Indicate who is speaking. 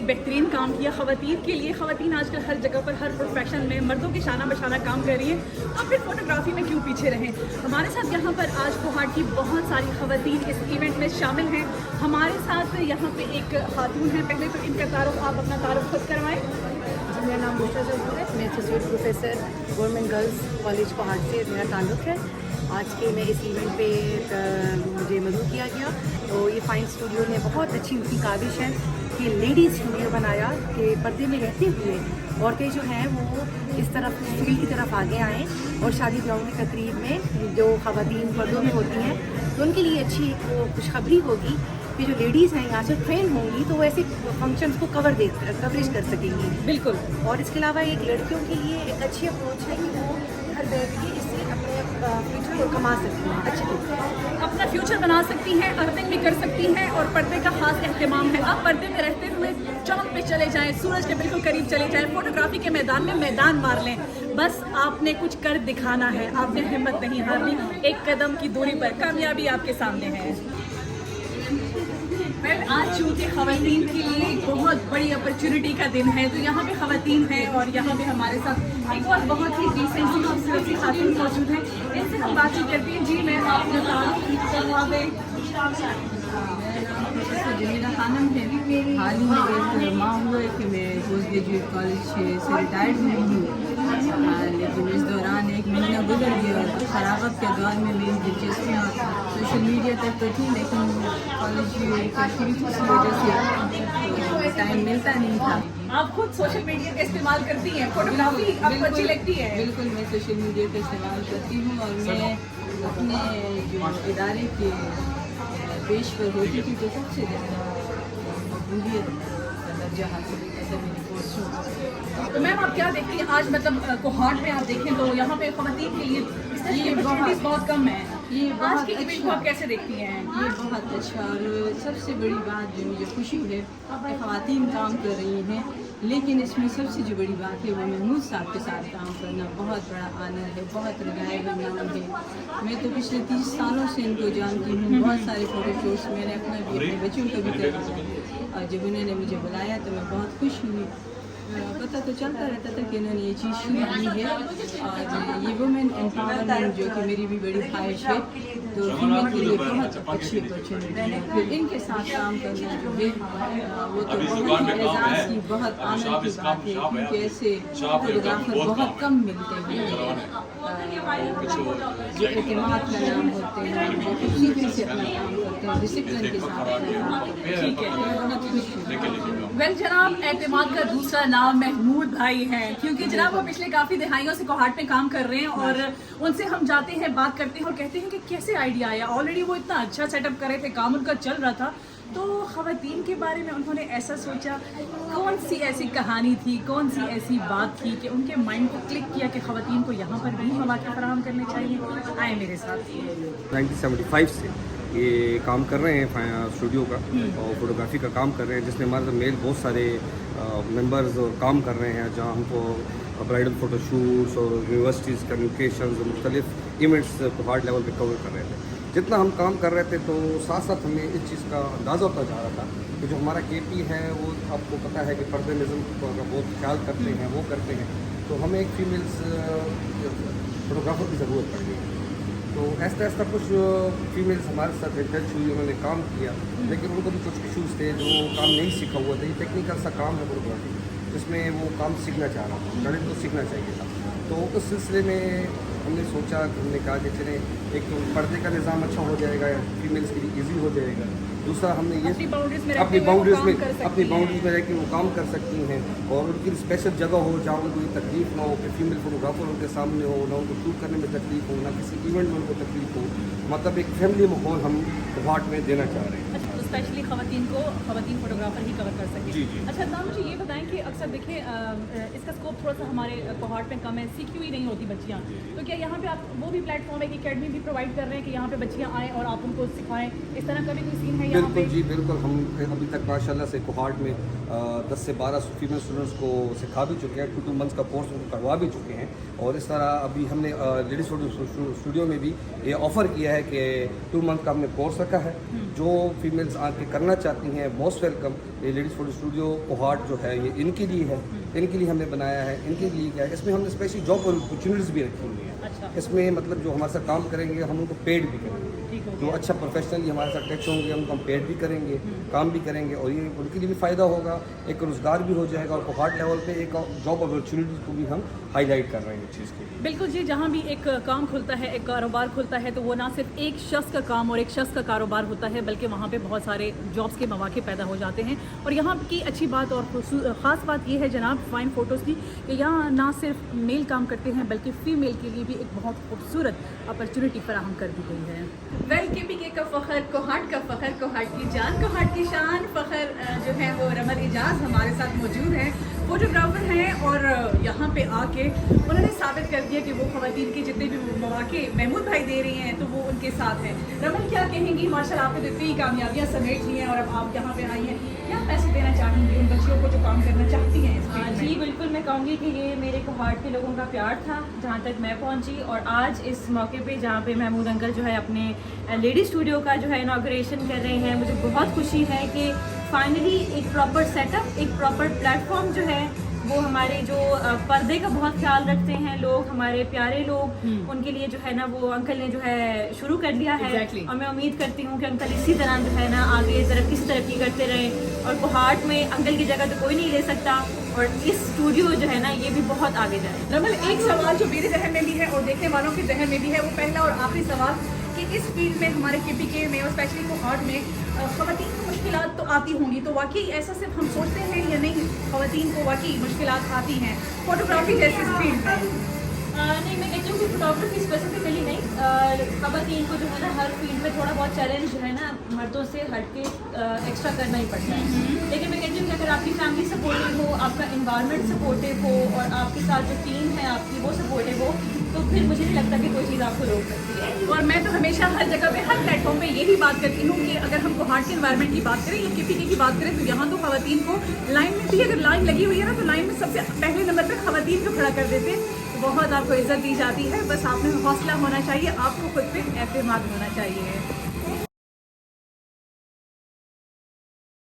Speaker 1: एक बेहतरीन काम किया ख़वातीन के लिए। ख़वातीन आजकल हर जगह पर, हर प्रोफेशन में मर्दों के शाना बशाना काम कर रही है, तो फिर फोटोग्राफी में क्यों पीछे रहें। हमारे साथ यहाँ पर आज कोहाट की बहुत सारी ख़वातीन इस इवेंट में शामिल हैं। हमारे साथ यहाँ पे एक खातून है, पहले तो इनका तारुफ, आप अपना तारुफ खुद करवाएं।
Speaker 2: मेरा नाम बुशरा जसूर है, मैं associate professor government girls college Kohat से मेरा ताल्लुक़ है। आज के मैं इस इवेंट पे मुझे मदऊ किया गया, तो ये फाइन स्टूडियो ने बहुत अच्छी उनकी काविश है कि लेडीज़ स्टूडियो बनाया कि पर्दे में रहते हुए औरतें जो हैं वो इस तरफ फील्ड की तरफ आगे आएँ और शादी ब्याह की तकरीब में जो ख़वातीन पर्दों में होती हैं तो उनके लिए अच्छी एक वो खुशखबरी होगी कि जो लेडीज़ हैं यहाँ से ट्रेन होंगी तो वो ऐसे फंक्शंस को कवरेज कर सकेंगी।
Speaker 1: बिल्कुल।
Speaker 2: और इसके अलावा एक लड़कियों के लिए एक अच्छी अप्रोच है कि वो घर बैठ के इससे अपने फ्यूचर को कमा सकती हैं, अच्छे तरीके
Speaker 1: अपना फ्यूचर बना सकती हैं, अर्निंग भी कर सकती हैं। और पर्दे का खास अहतमाम है। आप पर्दे में रहते हुए चांद पे चले जाएं, सूरज के बिल्कुल करीब चले जाएं, फोटोग्राफी के मैदान में मैदान मार लें, बस आपने कुछ कर दिखाना है, आपने हिम्मत नहीं हारनी। एक कदम की दूरी पर कामयाबी आपके सामने है। आज चूँकि ख़वातीन के लिए एक बहुत बड़ी अपॉर्चुनिटी का दिन है, तो यहाँ पे ख़वातीन हैं और यहाँ पे हमारे साथ एक और बहुत ही डिसेंट खूबसूरत सी खातून मौजूद है। इनसे हम बातचीत करते हैं। जी, मैं आपने
Speaker 3: जमीला खानम है। हाल ही में एक माह हुआ है कि मैं पोस्ट ग्रेजुएट कॉलेज से रिटायर्ड हुई हूँ, लेकिन इस दौरान एक महीना गुजर गया और खराबत के दौर में मेरी दिलचस्पियाँ सोशल मीडिया तक तो थी, लेकिन कॉलेज की वजह से टाइम मिलता नहीं था।
Speaker 1: आप खुद सोशल मीडिया का इस्तेमाल करती हैं, फोटोग्राफी आपको अच्छी लगती है?
Speaker 3: बिल्कुल, मैं सोशल मीडिया का इस्तेमाल करती हूँ और मैं अपने जो इदारे के पेश पर होती थी तो सबसे ज़्यादा मकबूलियत का दर्जा हासिल ऐसा मेरी कोर्स हुआ।
Speaker 1: तो मैम आप क्या देखती हैं आज, मतलब कोहाट में आप देखें तो यहाँ पे ख़वातीन के लिए इस तरह की अपॉर्चुनिटीज़ बहुत कम है,
Speaker 3: ये
Speaker 1: आज
Speaker 3: बहुत
Speaker 1: के इवेंट को आप कैसे देखती हैं?
Speaker 3: ये बहुत अच्छा और सबसे बड़ी बात जो मुझे खुशी है ख़वातीन काम कर रही हैं, लेकिन इसमें सबसे जो बड़ी बात है वो महमूद साहब के साथ काम करना बहुत बड़ा आनंद है, बहुत रिलायबल नाम है। मैं तो पिछले 30 सालों से इनको जानती हूँ, बहुत सारे फोटोशूट्स मैंने अपना भी अपने बच्चों का भी करवाया और जब उन्होंने मुझे बुलाया तो मैं बहुत खुश हुई। पता तो चलता रहता था कि इन्होंने ये चीज़ शुरू की है और ये वुमेन एम्पावरमेंट जो कि मेरी भी बड़ी ख्वाहिश है, तो फीमेल के लिए बहुत अच्छी अपॉर्चुनिटी है। फिर इनके साथ काम करना जो है वो तो बहुत ही एजाज़ की, बहुत आनंद की बात है, क्योंकि ऐसे फोटोग्राफर बहुत कम मिलते हैं जो एतमाद का नाम होते हैं, जो खूबसूरती से अपना काम करते हैं, डिसिप्लिन के साथ अपना काम करते हैं।
Speaker 1: ठीक है,
Speaker 3: मैं बहुत खुश हूँ।
Speaker 1: वेल जनाब, एतमाद का दूसरा नाम महमूद भाई हैं, क्योंकि जनाब वो पिछले काफ़ी दिहाइयों से कोहाट में काम कर रहे हैं और उनसे हम जाते हैं, बात करते हैं और कहते हैं कि कैसे आइडिया आया। ऑलरेडी वो इतना अच्छा सेटअप कर रहे थे, काम उनका चल रहा था, तो ख़वातीन के बारे में उन्होंने ऐसा सोचा, कौन सी ऐसी कहानी थी, कौन सी ऐसी बात थी कि उनके माइंड को क्लिक किया कि ख़वातीन को यहाँ पर भी मौक़े फराहम करने चाहिए। आए मेरे साथ।
Speaker 4: 1975 से ये काम कर रहे हैं स्टूडियो का और फोटोग्राफी का काम कर रहे हैं, जिसमें हमारे मेल बहुत सारे मेंबर्स काम कर रहे हैं, जहाँ हमको ब्राइडल फ़ोटोशूट्स और यूनिवर्सिटीज़ कम्युनिकेशन मुख्तलिफ इवेंट्स कोहाट लेवल पे कवर कर रहे थे। जितना हम काम कर रहे थे तो साथ साथ हमें इस चीज़ का अंदाज़ा होता जा रहा था कि जो हमारा KP है वो आपको पता है कि पर्दनिज़म का बहुत ख्याल करते हैं, वो करते हैं, तो हमें एक फ़ीमेल्स फोटोग्राफर की ज़रूरत पड़ गई। तो ऐसा ऐसा कुछ फीमेल्स हमारे साथ टच हुई, उन्होंने काम किया, लेकिन उनको भी कुछ इशूज़ थे, जो काम नहीं सीखा हुआ था। ये टेक्निकल सा काम है फोटोग्राफी, जिसमें वो काम सीखना चाह रहा था, गणित को सीखना चाहिए था। तो उस सिलसिले में हमने सोचा, हमने कहा कि चलें, एक तो पर्दे का निज़ाम अच्छा हो जाएगा, फीमेल्स के लिए ईजी हो जाएगा। दूसरा हमने ये अपनी बाउंड्रीज में रह के वो काम कर सकती हैं और उनकी स्पेशल जगह हो जहाँ उनको तकलीफ ना हो कि फीमेल फोटोग्राफर उनके सामने हो, ना उनको शूट करने में तकलीफ हो, ना किसी इवेंट में उनको तकलीफ हो। मतलब एक फैमिली माहौल हम कोहाट में देना चाह रहे हैं।
Speaker 1: अच्छा, तो स्पेशली ख़वातीन को ख़वातीन फोटोग्राफर ही कवर कर सके।
Speaker 4: जी जी।
Speaker 1: अच्छा नाम मुझे ये बताएं कि अक्सर देखें इसका स्कोप थोड़ा सा हमारे कोहाट में कम है, सीखी हुई नहीं होती बच्चियाँ, तो क्या यहाँ पे आप वो भी प्लेटफॉर्म है कि अकेडमी भी प्रोवाइड कर रहे हैं कि यहाँ पे बच्चियाँ आएँ और आप उनको सिखाएं, इस तरह का भी कोई सीन है यहाँ पे?
Speaker 4: बिल्कुल जी, बिल्कुल। हम अभी तक माशाल्लाह से कोहाट में 10 से 12 फीमेल स्टूडेंट्स को सिखा भी चुके हैं, 2 मंथ्स का कोर्स उनको करवा भी चुके हैं। और इस तरह अभी हमने लेडीज़ स्टूडियो में भी ये ऑफ़र किया है कि 2 मंथ का हमने कोर्स रखा है। जो फीमेल्स आके करना चाहती हैं मोस्ट वेलकम। ये लेडीज़ फ़ोटो स्टूडियो कोहाट जो है ये इनके लिए है, इनके लिए हमने बनाया है, इनके लिए क्या है, इसमें हमने स्पेशली जॉब अपॉर्चुनिटीज़ भी रखी हुई है।
Speaker 1: अच्छा।
Speaker 4: इसमें मतलब जो हमारे साथ काम करेंगे हम उनको पेड भी करेंगे, जो अच्छा प्रोफेशनली हमारे साथ टच होंगे उनको हम पेड भी करेंगे, काम भी करेंगे, और ये उनके लिए भी फ़ायदा होगा, एक रोज़गार भी हो जाएगा, और कोहाट लेवल पे एक जॉब अपॉर्चुनिटी को भी हम हाईलाइट कर रहे हैं इस चीज़ के लिए।
Speaker 1: बिल्कुल जी, जहाँ भी एक काम खुलता है, एक कारोबार खुलता है, तो वो ना सिर्फ एक शख्स का काम और एक शख्स का कारोबार होता है, बल्कि वहाँ पे बहुत सारे जॉब्स के मौके पैदा हो जाते हैं। और यहाँ की अच्छी बात और ख़ास बात ये है जनाब फाइन फ़ोटोज़ की कि यहाँ ना सिर्फ मेल काम करते हैं बल्कि फ़ीमेल के लिए भी एक बहुत खूबसूरत अपॉर्चुनिटी फराहम कर दी गई है। वेल KPK का फ़ख्र, कोहाट का फ़ख्र, कोहाट की जान, कोहाट की शान, फ़ख्र जो है वो रमल एजाज हमारे साथ मौजूद हैं, फोटोग्राफर हैं, और यहाँ पे आके उन्होंने साबित कर दिया कि वो ख़वातीन के जितने भी मौके महमूद भाई दे रही हैं तो वो उनके साथ हैं। रमल क्या कहेंगी, माशाल्लाह आपने तो इतनी कामयाबियाँ समेट ली हैं और अब आप यहाँ पे आई हैं, क्या पैसे देना चाहेंगी उन बच्चियों को जो काम करना चाहती हैं इस फील्ड में?
Speaker 5: जी बिल्कुल, मैं कहूँगी कि ये मेरे कोहाट के लोगों का प्यार था जहाँ तक मैं पहुँची, और आज इस मौके पे जहाँ पे महमूद अंकल जो है अपने लेडी स्टूडियो का जो है इनॉग्रेशन कर रहे हैं, मुझे बहुत खुशी है कि फाइनली एक प्रॉपर सेटअप, एक प्रॉपर प्लेटफॉर्म जो है वो हमारे जो पर्दे का बहुत ख्याल रखते हैं लोग, हमारे प्यारे लोग, उनके लिए जो है ना वो अंकल ने जो है शुरू कर दिया है।
Speaker 1: Exactly.
Speaker 5: और मैं उम्मीद करती हूँ कि अंकल इसी तरह जो है ना आगे तरक्की से तरक्की करते रहें, और कोहाट में अंकल की जगह तो कोई नहीं ले सकता, और इस स्टूडियो जो है ना ये भी बहुत आगे जाए।
Speaker 1: रमल, एक सवाल जो मेरे जहन में भी है और देखने वालों के जहन में भी है, वो पहला और आखिरी सवाल कि इस फील्ड में हमारे KPK में और स्पेशली कोहाट में ख़वातीन को मुश्किलात तो आती होंगी, तो वाकई ऐसा सिर्फ हम सोचते हैं या नहीं, ख़वातीन को वाकई मुश्किलात आती हैं फोटोग्राफी जैसे इस फील्ड में?
Speaker 5: नहीं, मैं कहती हूँ कि फोटोग्राफी स्पेसिफिकली नहीं, ख़वातीन को जो है ना हर फील्ड में थोड़ा बहुत चैलेंज जो है ना मर्दों से हट के एक्स्ट्रा करना ही पड़ता है। लेकिन मैं कहती हूँ कि अगर आपकी फैमिली सपोर्टिव हो, आपका इन्वायरमेंट सपोर्टिव हो, और आपके साथ जो टीम है आपकी वो सपोर्टिव हो, तो फिर मुझे नहीं लगता कि कोई चीज़ आपको रोक सकती है।
Speaker 1: और मैं तो हमेशा हर जगह पे, हर प्लेटफॉर्म पे यही बात करती हूँ कि अगर हम कोहाट के एनवायरनमेंट की बात करें या KPK की बात करें, तो यहाँ तो ख़वातीन को लाइन में भी अगर लाइन लगी हुई है ना, तो लाइन में सबसे पहले नंबर पर ख़वातीन को खड़ा कर देते हैं। बहुत आपको इज्जत दी जाती है, बस आप में हौसला होना चाहिए, आपको खुद पे एतमाद होना चाहिए।